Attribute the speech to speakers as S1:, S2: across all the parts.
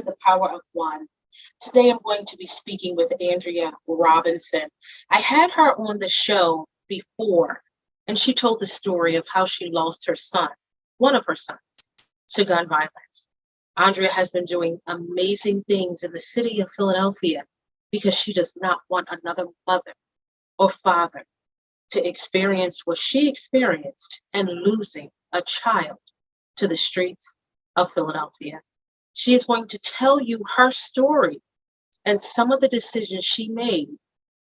S1: to the Power of One. Today I'm going to be speaking with Andrea Robinson. I had her on the show before, and she told the story of how she lost her son, one of her sons, to gun violence. Andrea has been doing amazing things in the city of Philadelphia because she does not want another mother or father to experience what she experienced and losing a child to the streets of Philadelphia. She is going to tell you her story and some of the decisions she made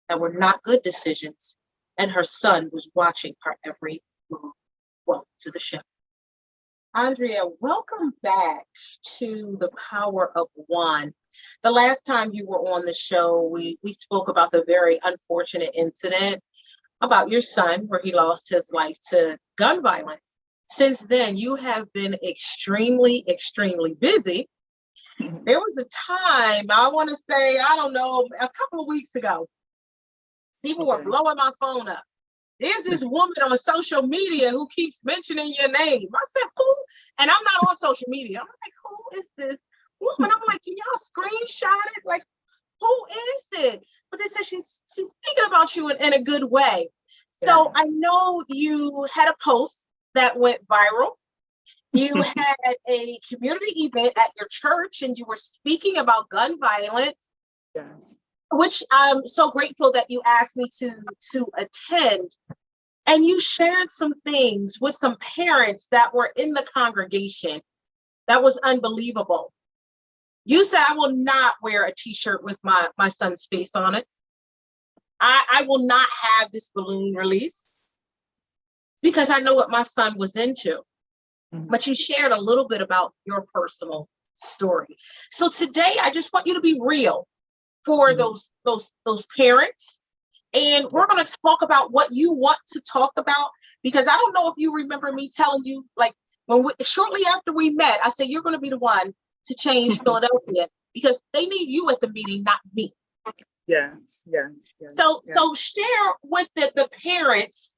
S1: that were not good decisions, and her son was watching her every move. Welcome to the show. Andrea, welcome back to the Power of One. The last time you were on the show, we spoke about the very unfortunate incident about your son where he lost his life to gun violence. Since then, you have been extremely, extremely busy. There was a time, I want to say, I don't know, a couple of weeks ago, people were blowing my phone up. There's this woman on social media who keeps mentioning your name. I said, who? And I'm not on social media. I'm like, who is this woman? I'm like, can y'all screenshot it? Like, who is it? But they said she's speaking about you in a good way. Yes. So I know you had a post that went viral. You had a community event at your church and you were speaking about gun violence.
S2: Yes.
S1: Which I'm so grateful that you asked me to attend. And you shared some things with some parents that were in the congregation. That was unbelievable. You said, I will not wear a t-shirt with my son's face on it. I will not have this balloon release because I know what my son was into. Mm-hmm. But you shared a little bit about your personal story. So today, I just want you to be real for those parents. And we're going to talk about what you want to talk about, because I don't know if you remember me telling you, like, shortly after we met, I said, you're going to be the one to change Philadelphia because they need you at the meeting, not me.
S2: Yes.
S1: So share with the parents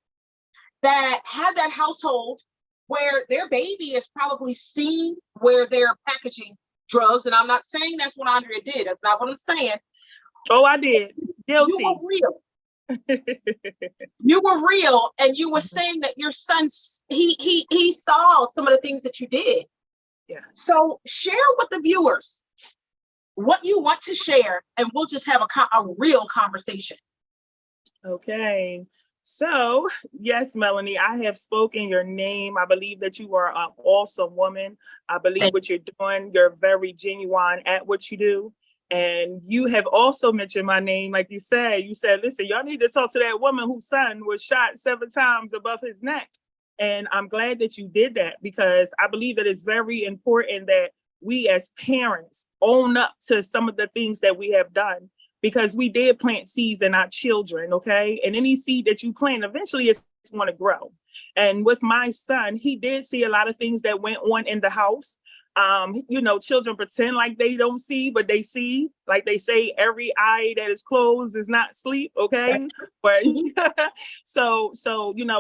S1: that have that household where their baby is probably seen where they're packaging drugs. And I'm not saying that's what Andrea did. That's not what I'm saying.
S2: Oh, I did. Guilty.
S1: You were real. You were real, and you were saying that your son, he saw some of the things that you did.
S2: Yeah.
S1: So share with the viewers what you want to share, and we'll just have a real conversation.
S2: Okay. So, yes, Melany, I have spoken your name. I believe that you are an awesome woman. I believe what you're doing. You're very genuine at what you do. And you have also mentioned my name. Like you said, listen, y'all need to talk to that woman whose son was shot 7 times above his neck. And I'm glad that you did that, because I believe that it's very important that we as parents own up to some of the things that we have done, because we did plant seeds in our children, okay? And any seed that you plant, eventually it's going to grow. And with my son, he did see a lot of things that went on in the house. Children pretend like they don't see, but they see. Like they say, every eye that is closed is not asleep, okay? But so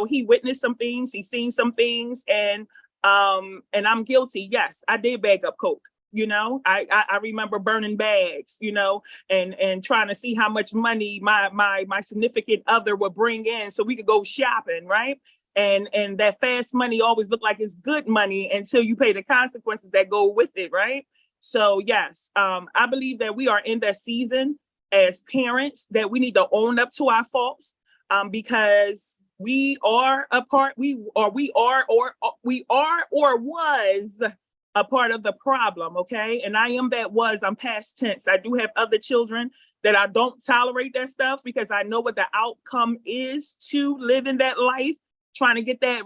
S2: he witnessed some things, he seen some things, and I'm guilty. Yes, I did bag up coke. I remember burning bags, and trying to see how much money my significant other would bring in so we could go shopping, right? And that fast money always looked like it's good money until you pay the consequences that go with it, right? So yes, I believe that we are in that season as parents that we need to own up to our faults, because we are a part, we are or was a part of the problem, okay? And I am that was, I'm past tense. I do have other children that I don't tolerate that stuff because I know what the outcome is to live in that life, trying to get that,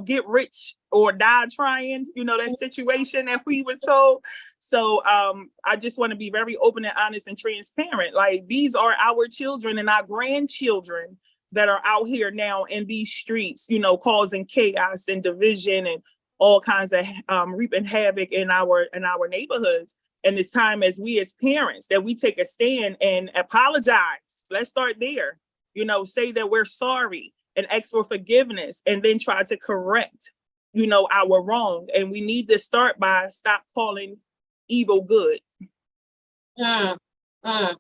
S2: get rich or die trying, that situation that we were told. So I just want to be very open and honest and transparent. Like, these are our children and our grandchildren that are out here now in these streets, causing chaos and division and all kinds of reaping havoc in our neighborhoods. And it's time, as we as parents, that we take a stand and apologize. Let's start there. Say that we're sorry and ask for forgiveness, and then try to correct, our wrong. And we need to start by stop calling evil good.
S1: Mm, mm.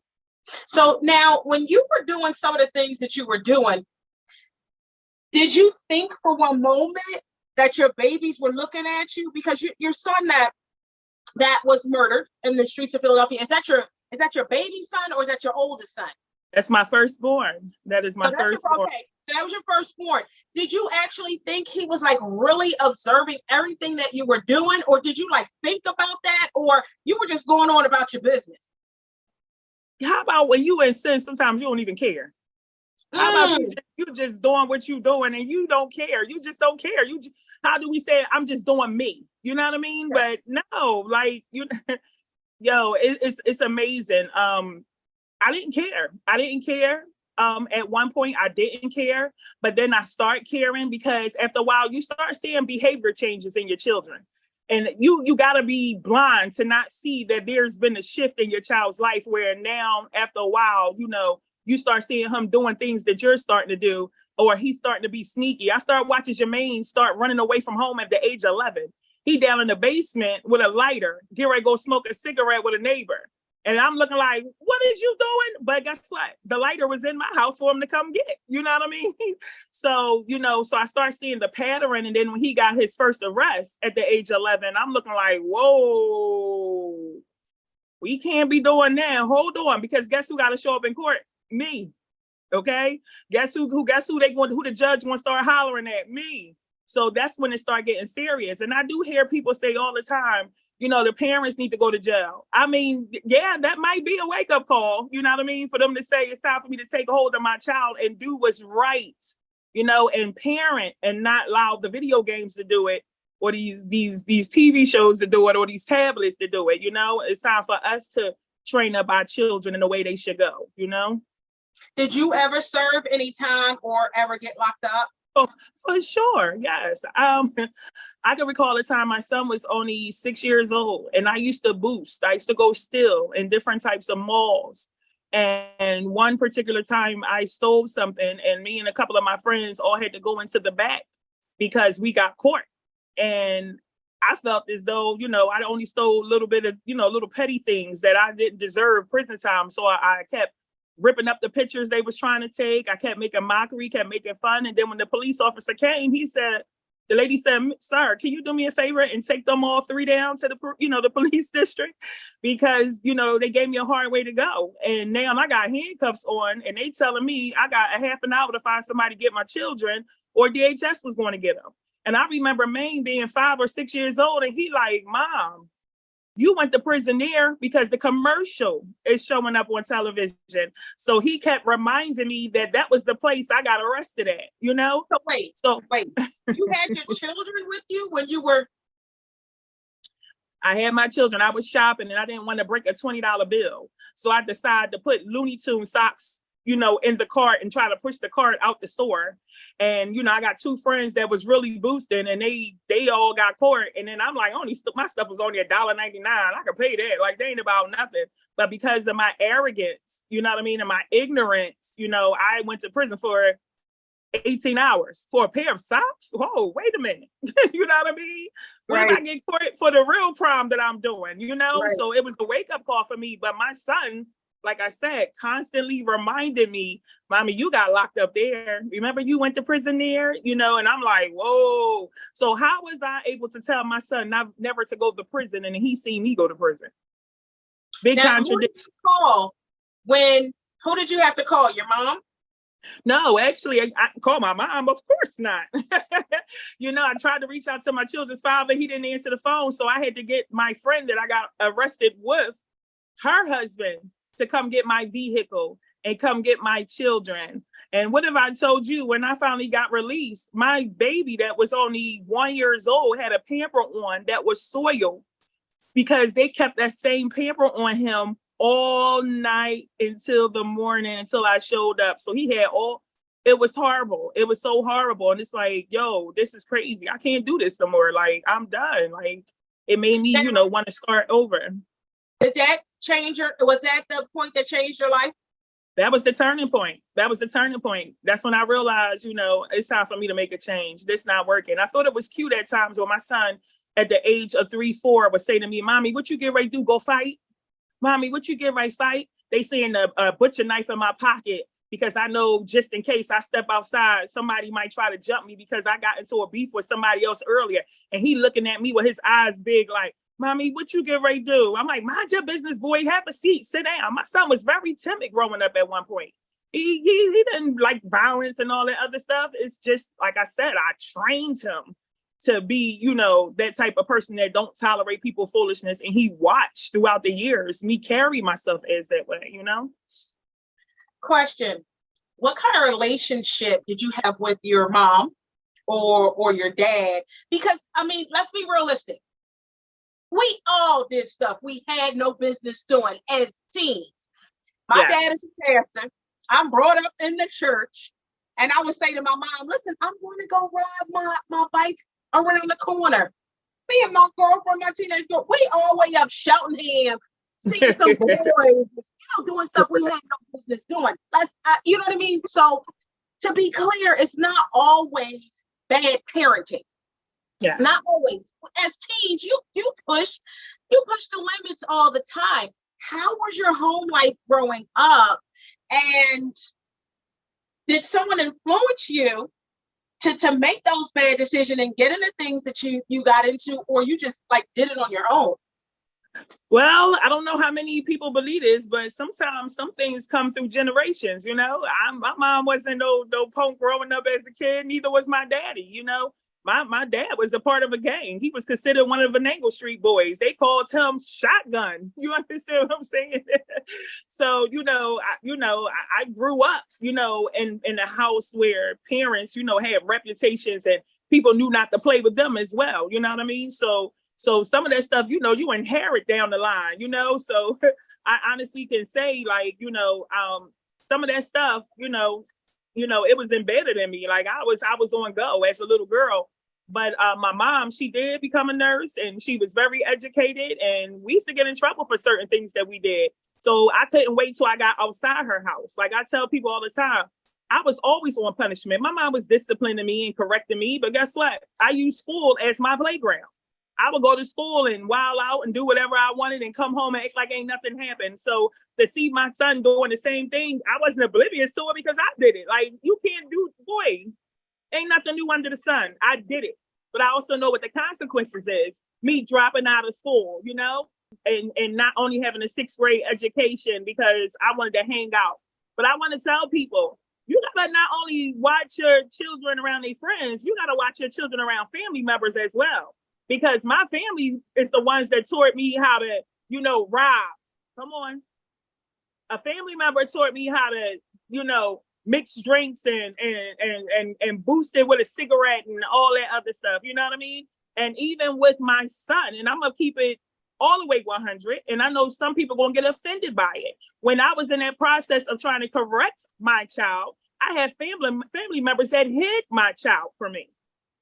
S1: So now, when you were doing some of the things that you were doing, did you think for one moment that your babies were looking at you? Because your son that was murdered in the streets of Philadelphia, is that your baby son or is that your oldest son?
S2: That's my firstborn. That is
S1: So
S2: my
S1: that's your
S2: firstborn.
S1: okay. So that was your firstborn. Did you actually think he was like really observing everything that you were doing, or did you like think about that, or you were just going on about your business?
S2: How about when you in sin, sometimes you don't even care? How about
S1: Mm,
S2: you just doing what you doing and you don't care? You just don't care. How do we say I'm just doing me? You know what I mean?
S1: yeah.
S2: But no, like you, yo, it's amazing. I didn't care. I didn't care. At one point I didn't care, but then I start caring because after a while you start seeing behavior changes in your children. And you gotta be blind to not see that there's been a shift in your child's life where now after a while, you start seeing him doing things that you're starting to do, or he's starting to be sneaky. I started watching Jermaine start running away from home at the age of 11. He down in the basement with a lighter, get ready to go smoke a cigarette with a neighbor. And I'm looking like, what is you doing? But guess what? The lighter was in my house for him to come get. You know what I mean? So, so I start seeing the pattern. And then when he got his first arrest at the age of 11, I'm looking like, whoa, we can't be doing that. Hold on, because guess who got to show up in court? Me. Okay. Guess who who the judge wants to start hollering at? Me. So that's when it started getting serious. And I do hear people say all the time, the parents need to go to jail. I mean, yeah, that might be a wake-up call, you know what I mean? For them to say it's time for me to take hold of my child and do what's right, and parent and not allow the video games to do it, or these TV shows to do it, or these tablets to do it. It's time for us to train up our children in the way they should go.
S1: Did you ever serve any time or ever get locked up?
S2: Oh, for sure, yes. I can recall a time my son was only 6 years old, and I used to boost. I used to go steal in different types of malls. And one particular time I stole something, and me and a couple of my friends all had to go into the back because we got caught. And I felt as though, I only stole a little bit of, little petty things that I didn't deserve prison time. So I kept ripping up the pictures they was trying to take. I kept making mockery, kept making fun. And then when the police officer came, the lady said, "Sir, can you do me a favor and take them all three down to the police district? Because, they gave me a hard way to go. And now I got handcuffs on and they telling me I got a half an hour to find somebody to get my children, or DHS was going to get them." And I remember Maine being 5 or 6 years old, and he like, "Mom, you went to prison there because the commercial is showing up on television." So he kept reminding me that was the place I got arrested at,
S1: So wait, you had your children with you when you were?
S2: I had my children. I was shopping and I didn't want to break a $20 bill. So I decided to put Looney Tune socks, in the cart and try to push the cart out the store. And, I got two friends that was really boosting and they all got caught. And then I'm like, my stuff was only $1.99. I could pay that. Like, they ain't about nothing. But because of my arrogance, you know what I mean? And my ignorance, I went to prison for 18 hours for a pair of socks. Whoa, wait a minute. You know what I mean? What if I get caught for the real crime that I'm doing, Right. So it was a wake-up call for me. But my son, like I said, constantly reminded me, "Mommy, you got locked up there. Remember you went to prison there?" And I'm like, whoa. So how was I able to tell my son never to go to prison and he seen me go to prison? Big
S1: Now,
S2: contradiction.
S1: Who did you have to call? Your mom?
S2: No, actually, I called my mom. Of course not. I tried to reach out to my children's father. He didn't answer the phone. So I had to get my friend that I got arrested with, her husband, to come get my vehicle and come get my children. And what have I told you? When I finally got released, my baby that was only 1 year old had a pamper on that was soiled because they kept that same pamper on him all night until the morning, until I showed up. So it was horrible. It was so horrible. And it's like, yo, this is crazy. I can't do this no more. Like, I'm done. Like, it made me, want to start over.
S1: Did that was that the point that changed your life?
S2: That was the turning point. That's when I realized, it's time for me to make a change. This not working. I thought it was cute at times when my son at the age of 3, 4 would say to me, "Mommy, what you get ready to do? Go fight?" Mommy, what you get right fight? They saying a butcher knife in my pocket because I know just in case I step outside, somebody might try to jump me because I got into a beef with somebody else earlier. And he looking at me with his eyes big like, Mommy, what you get ready to do? I'm like, mind your business, boy. Have a seat. Sit down. My son was very timid growing up at one point. He didn't like violence and all that other stuff. It's just, like I said, I trained him to be, that type of person that don't tolerate people foolishness. And he watched throughout the years me carry myself as that way,
S1: Question. What kind of relationship did you have with your mom or your dad? Because, I mean, let's be realistic. We all did stuff we had no business doing as teens. My dad is a pastor. I'm brought up in the church. And I would say to my mom, listen, I'm going to go ride my bike around the corner. Me and my girlfriend, my teenage girl, we all way up shouting him, seeing some boys, doing stuff we had no business doing. You know what I mean? So to be clear, it's not always bad parenting.
S2: Yes.
S1: Not always. As teens, you push the limits all the time. How was your home life growing up? And did someone influence you to make those bad decisions and get into things that you got into, or you just like did it on your own?
S2: Well, I don't know how many people believe this, but sometimes some things come through generations. My mom wasn't no punk growing up as a kid. Neither was my daddy. My dad was a part of a gang. He was considered one of the Venango Street boys. They called him Shotgun. You understand what I'm saying? So, I grew up, in a house where parents, had reputations and people knew not to play with them as well. You know what I mean? So some of that stuff, you inherit down the line, so I honestly can say like, some of that stuff, it was embedded in me. Like I was on go as a little girl. But my mom, she did become a nurse and she was very educated, and we used to get in trouble for certain things that we did. So I couldn't wait till I got outside her house. Like I tell people all the time, I was always on punishment. My mom was disciplining me and correcting me. But guess what? I used school as my playground. I would go to school and wild out and do whatever I wanted and come home and act like ain't nothing happened. So to see my son doing the same thing, I wasn't oblivious to it because I did it. Like, you can't do, boy, ain't nothing new under the sun. I did it. But I also know what the consequences is. Me dropping out of school, and not only having a 6th grade education because I wanted to hang out. But I want to tell people, you gotta not only watch your children around their friends, you gotta watch your children around family members as well. Because my family is the ones that taught me how to, rob. Come on. A family member taught me how to, mix drinks and boost it with a cigarette and all that other stuff. You know what I mean? And even with my son, and I'm going to keep it all the way 100. And I know some people going to get offended by it. When I was in that process of trying to correct my child, I had family members that hid my child from me.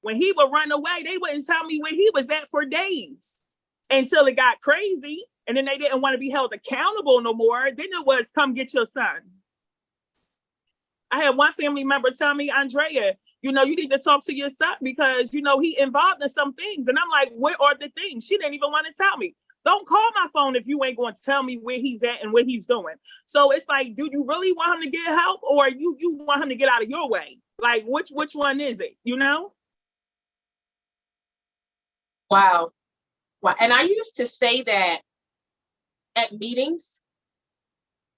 S2: When he would run away, they wouldn't tell me where he was at for days until it got crazy. And then they didn't want to be held accountable no more. Then it was, come get your son. I had one family member tell me, Andrea, you need to talk to your son because, he involved in some things. And I'm like, what are the things? She didn't even want to tell me. Don't call my phone if you ain't going to tell me where he's at and what he's doing. So it's like, do you really want him to get help, or you want him to get out of your way? Like, which one is it,
S1: Wow. And I used to say that at meetings.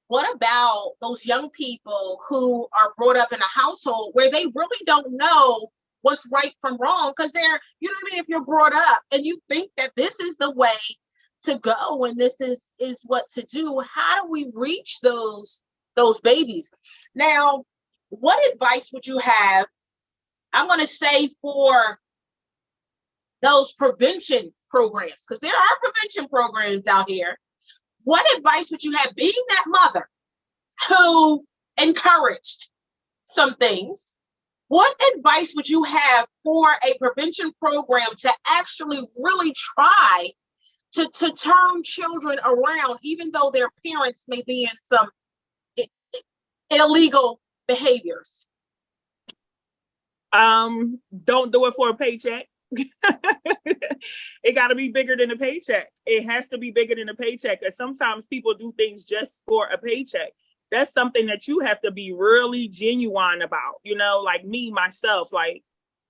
S1: What about those young people who are brought up in a household where they really don't know what's right from wrong? Because they're, if you're brought up and you think that this is the way to go and this is what to do, how do we reach those babies? Now, what advice would you have, I'm going to say, for those prevention programs? Because there are prevention programs out here. What advice would you have, being that mother who encouraged some things? What advice would you have for a prevention program to actually really try to turn children around, even though their parents may be in some illegal behaviors?
S2: Don't do it for a paycheck. It got to be bigger than a paycheck. It has to be bigger than a paycheck. And sometimes people do things just for a paycheck. That's something that you have to be really genuine about, like me, myself, like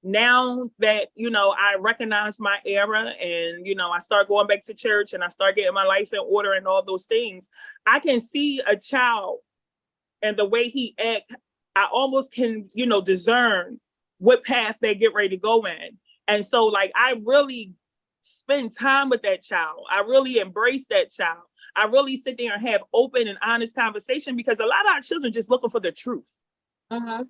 S2: now that, I recognize my era and, I start going back to church and I start getting my life in order and all those things, I can see a child and the way he acts. I almost can, discern what path they get ready to go in. And so like, I really spend time with that child. I really embrace that child. I really sit there and have open and honest conversation, because a lot of our children just looking for the truth.
S1: Uh-huh.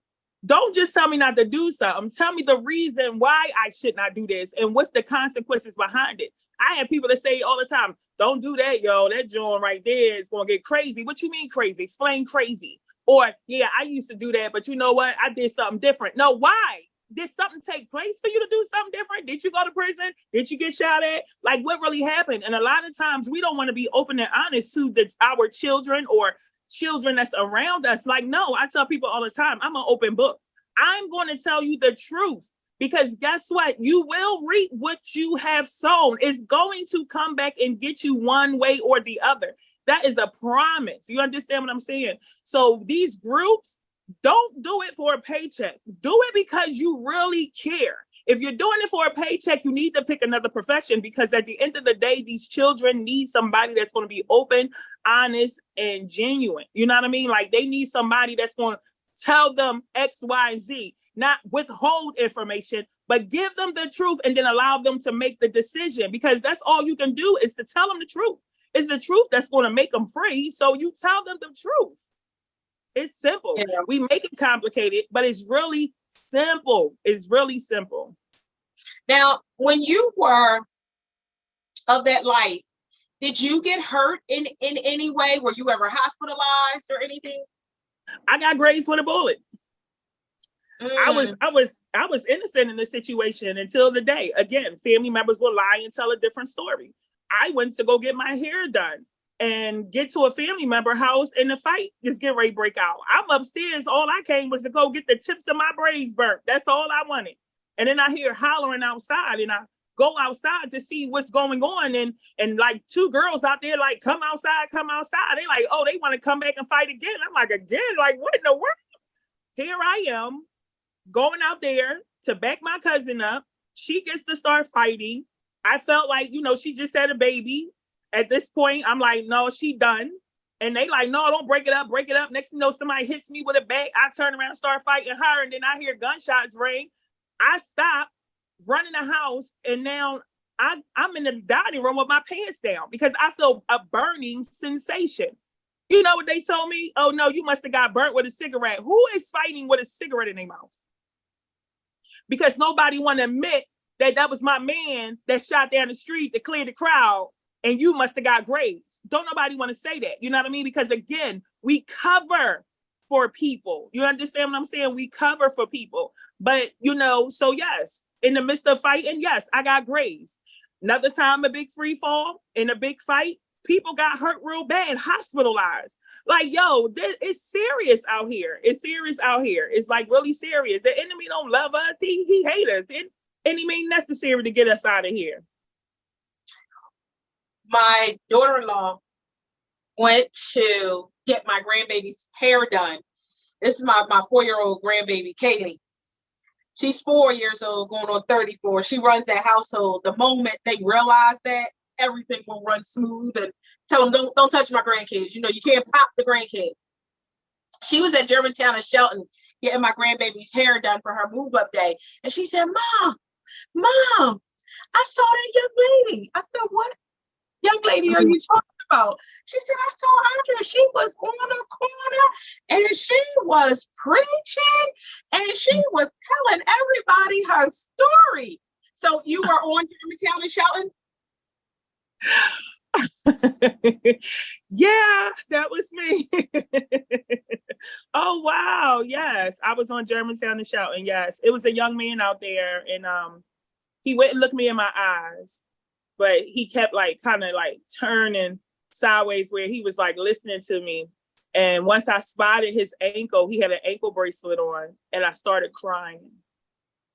S2: Don't just tell me not to do something. Tell me the reason why I should not do this and what's the consequences behind it. I have people that say all the time, don't do that, yo. That joint right there is going to get crazy. What you mean crazy? Explain crazy. Or, yeah, I used to do that, but you know what? I did something different. No, why? Did something take place for you to do something different? Did you go to prison? Did you get shot at? Like, what really happened? And a lot of times we don't want to be open and honest to our children or children that's around us. Like, no, I tell people all the time, I'm an open book. I'm going to tell you the truth, because guess what? You will reap what you have sown. It's going to come back and get you one way or the other. That is a promise. You understand what I'm saying? So these groups, don't do it for a paycheck. Do it because you really care. If you're doing it for a paycheck, you need to pick another profession, because at the end of the day, these children need somebody that's going to be open, honest, and genuine. You know what I mean? Like, they need somebody that's going to tell them X, Y, and Z, not withhold information, but give them the truth and then allow them to make the decision, because that's all you can do is to tell them the truth. It's the truth that's going to make them free. So you tell them the truth. It's simple. Yeah. We make it complicated, but it's really simple. It's really simple.
S1: Now, when you were of that life, did you get hurt in any way? Were you ever hospitalized or anything?
S2: I got grazed with a bullet. I was innocent in this situation until the day. Again, family members will lie and tell a different story. I went to go get my hair done and get to a family member house, and the fight is getting ready to break out. I'm upstairs. All I came was to go get the tips of my braids burnt. That's all I wanted. And then I hear hollering outside, and I go outside to see what's going on. And like two girls out there, like, come outside, come outside. They like, oh, they want to come back and fight again. I'm like, again? Like, what in the world? Here I am going out there to back my cousin up. She gets to start fighting. I felt like, she just had a baby. At this point, I'm like, no, she done. And they like, no, don't break it up, break it up. Next thing you know, somebody hits me with a bat. I turn around and start fighting her. And then I hear gunshots ring. I stop, run in the house. And now I'm in the dining room with my pants down because I feel a burning sensation. You know what they told me? Oh, no, you must have got burnt with a cigarette. Who is fighting with a cigarette in their mouth? Because nobody want to admit that was my man that shot down the street to clear the crowd, and you must have got grazed. Don't nobody want to say that. You know what I mean? Because again, we cover for people. You understand what I'm saying? We cover for people. But, so yes, in the midst of fighting, yes, I got grazed. Another time, a big free fall in a big fight, people got hurt real bad, hospitalized. Like, yo, it's serious out here. It's serious out here. It's like really serious. The enemy don't love us. He hate us. Any means necessary to get us out of here.
S1: My daughter-in-law went to get my grandbaby's hair done. This is my 4-year-old grandbaby, Kaylee. She's 4 years old, going on 34. She runs that household. The moment they realize that, everything will run smooth, and tell them, don't touch my grandkids. You can't pop the grandkids. She was at Germantown and Shelton getting my grandbaby's hair done for her move-up day. And she said, Mom, I saw that young lady. I said, what young lady are you talking about? She said, I saw Andrea. She was on the corner and she was preaching and she was telling everybody her story. So you were on Germantown and Shelton?
S2: Yeah, that was me. Oh, wow. Yes, I was on Germantown and Shelton. Yes, it was a young man out there, and he wouldn't look me in my eyes, but he kept kind of turning sideways where he was listening to me. And once I spotted his ankle, he had an ankle bracelet on, and I started crying.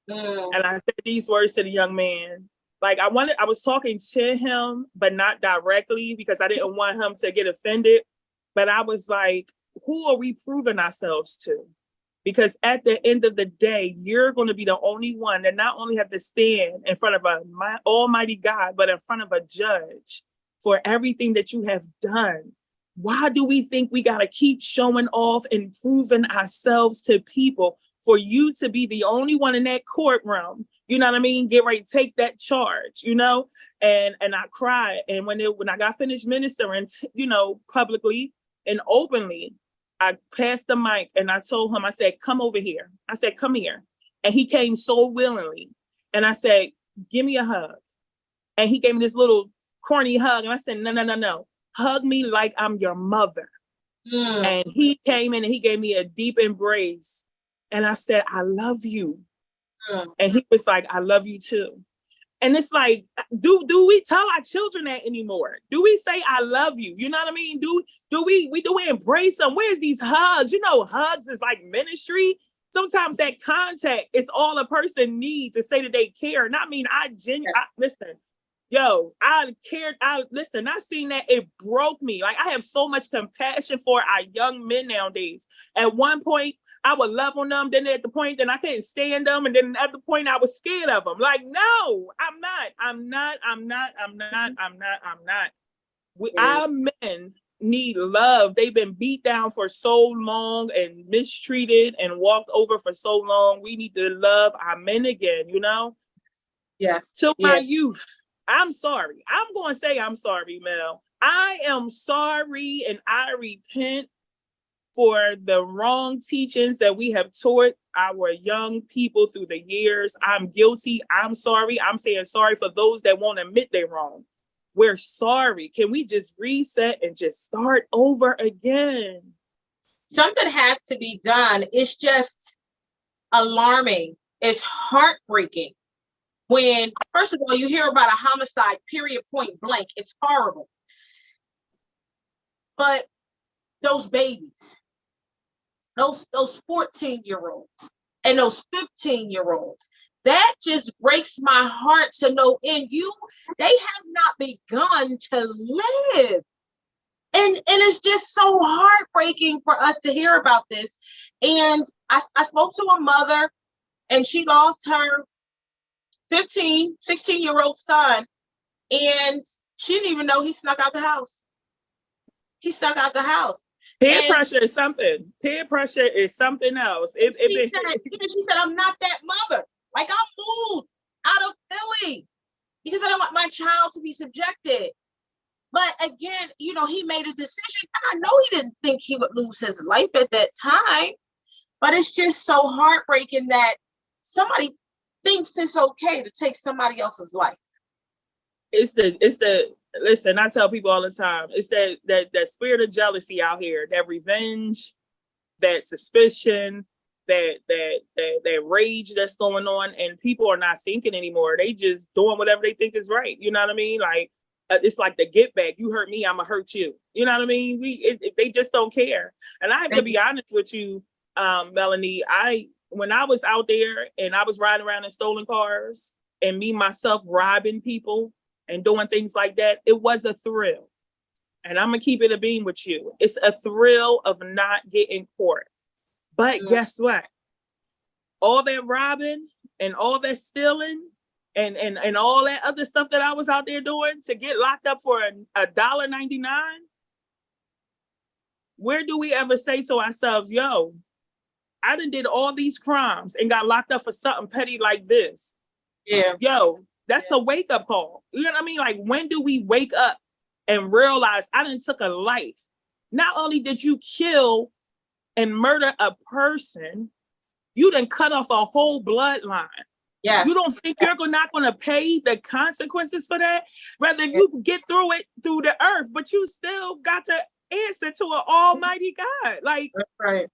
S2: And I said these words to the young man. Like I was talking to him, but not directly because I didn't want him to get offended. But I was like, who are we proving ourselves to? Because at the end of the day, you're going to be the only one that not only have to stand in front of my almighty God, but in front of a judge for everything that you have done. Why do we think we got to keep showing off and proving ourselves to people for you to be the only one in that courtroom? You know what I mean? Get ready to take that charge, you know? And I cried. And when I got finished ministering, publicly and openly, I passed the mic and I told him, I said, come over here. I said, come here. And he came so willingly. And I said, give me a hug. And he gave me this little corny hug. And I said, no. Hug me like I'm your mother. And he came in and he gave me a deep embrace. And I said, I love you. And he was like, I love you too. And it's like, do we tell our children that anymore? Do we say, I love you? You know what I mean? Do we embrace them? Where's these hugs? You know, hugs is like ministry. Sometimes that contact is all a person needs to say that they care. And I mean, listen, I cared. I seen that. It broke me. Like I have so much compassion for our young men nowadays. At one point, I would love on them. Then at the point, then I couldn't stand them. And then at the point, I was scared of them. Like, no, I'm not. Our men need love. They've been beat down for so long and mistreated and walked over for so long. We need to love our men again, you know?
S1: Yes.
S2: To my youth, I'm sorry. I'm going to say I'm sorry, Mel. I am sorry and I repent for the wrong teachings that we have taught our young people through the years. I'm guilty. I'm sorry. I'm saying sorry for those that won't admit they're wrong. We're sorry. Can we just reset and just start over again?
S1: Something has to be done. It's just alarming. It's heartbreaking. When, first of all, you hear about a homicide, period, point blank, it's horrible. But those babies, those 14-year-olds and those 15-year-olds, that just breaks my heart to know they have not begun to live. And it's just so heartbreaking for us to hear about this. And I spoke to a mother and she lost her 16-year-old son, and she didn't even know he snuck out the house.
S2: Peer pressure is something. Peer pressure is something else.
S1: She said, I'm not that mother. Like, I moved out of Philly because I don't want my child to be subjected. But again, he made a decision. And I know he didn't think he would lose his life at that time. But it's just so heartbreaking that somebody thinks it's okay to take somebody else's life.
S2: Listen, I tell people all the time, it's that spirit of jealousy out here, that revenge, that suspicion, that rage that's going on, and people are not thinking anymore. They just doing whatever they think is right. You know what I mean? Like, it's like the get back. You hurt me, I'ma hurt you. You know what I mean? They just don't care. And I have to be honest with you, Melany, when I was out there and I was riding around in stolen cars and me, myself, robbing people and doing things like that, it was a thrill. And I'm going to keep it a beam with you. It's a thrill of not getting caught. But guess what? All that robbing and all that stealing and all that other stuff that I was out there doing to get locked up for $1.99, where do we ever say to ourselves, yo, I done did all these crimes and got locked up for something petty like this.
S1: Yeah.
S2: Yo, that's a wake-up call. You know what I mean? Like, when do we wake up and realize I done took a life? Not only did you kill and murder a person, you done cut off a whole bloodline.
S1: Yes.
S2: You don't think you're not going to pay the consequences for that? Rather, you get through it through the earth, but you still got to answer to an almighty God. Like,
S1: that's right.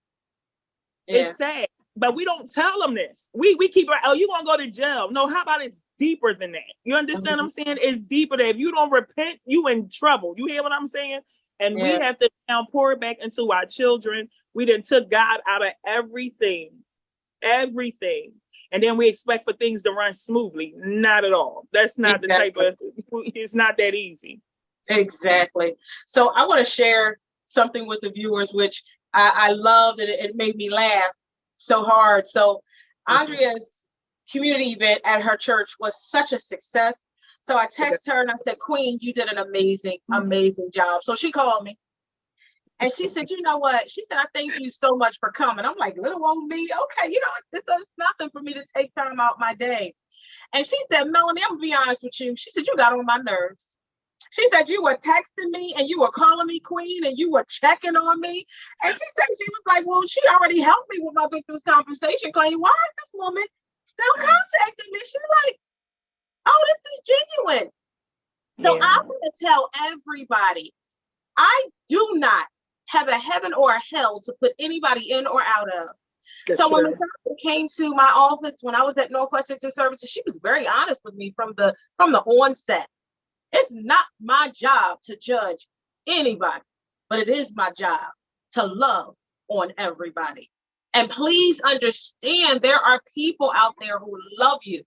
S1: Yeah.
S2: It's sad, but we don't tell them this. We keep like, oh, you gonna go to jail. No, how about it's deeper than that? You understand what I'm saying? It's deeper than if you don't repent, you in trouble. You hear what I'm saying? And we have to now pour it back into our children. We done took God out of everything. and then we expect for things to run smoothly. Not at all. That's not the type of, it's not that easy.
S1: Exactly. So I want to share something with the viewers, which I loved, and it made me laugh so hard. So Andrea's community event at her church was such a success. So I texted her and I said, Queen, you did an amazing, amazing job. So she called me and she said, you know what? She said, I thank you so much for coming. I'm like, little old me. Okay, this is nothing for me to take time out my day. And she said, Melany, I'm gonna be honest with you. She said, you got on my nerves. She said, you were texting me and you were calling me Queen and you were checking on me. And she said, she was like, well, she already helped me with my victim's compensation claim. Why is this woman still contacting me? She's like, oh, this is genuine. So I want to tell everybody, I do not have a heaven or a hell to put anybody in or out of. So when the person came to my office when I was at Northwest Victim Services, she was very honest with me from the onset. It's not my job to judge anybody, but it is my job to love on everybody. And please understand, there are people out there who love you.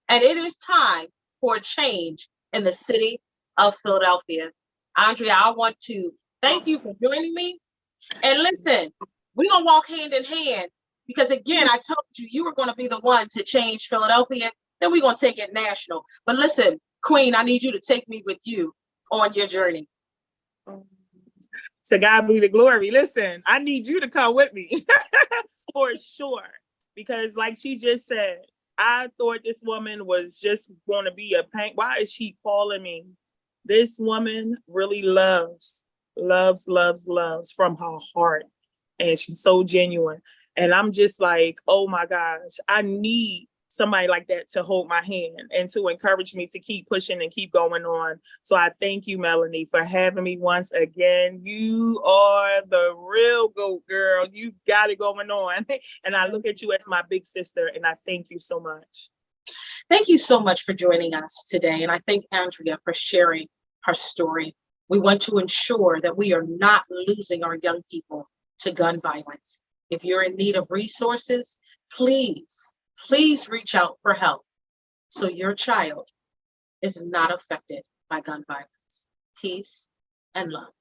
S1: And it is time for a change in the city of Philadelphia. Andrea, I want to thank you for joining me. And listen, we're going to walk hand in hand because, again, I told you you were going to be the one to change Philadelphia. Then we're going to take it national. But listen, Queen, I need you to take me with you on your journey.
S2: To God be the glory. Listen, I need you to come with me for sure. Because like she just said, I thought this woman was just going to be a pain. Why is she calling me? This woman really loves from her heart. And she's so genuine. And I'm just like, oh my gosh, I need somebody like that to hold my hand and to encourage me to keep pushing and keep going on. So I thank you, Melany, for having me once again. You are the real GOAT, girl. You got it going on. And I look at you as my big sister, and I thank you so much.
S1: Thank you so much for joining us today. And I thank Andrea for sharing her story. We want to ensure that we are not losing our young people to gun violence. If you're in need of resources, please reach out for help so your child is not affected by gun violence. Peace and love.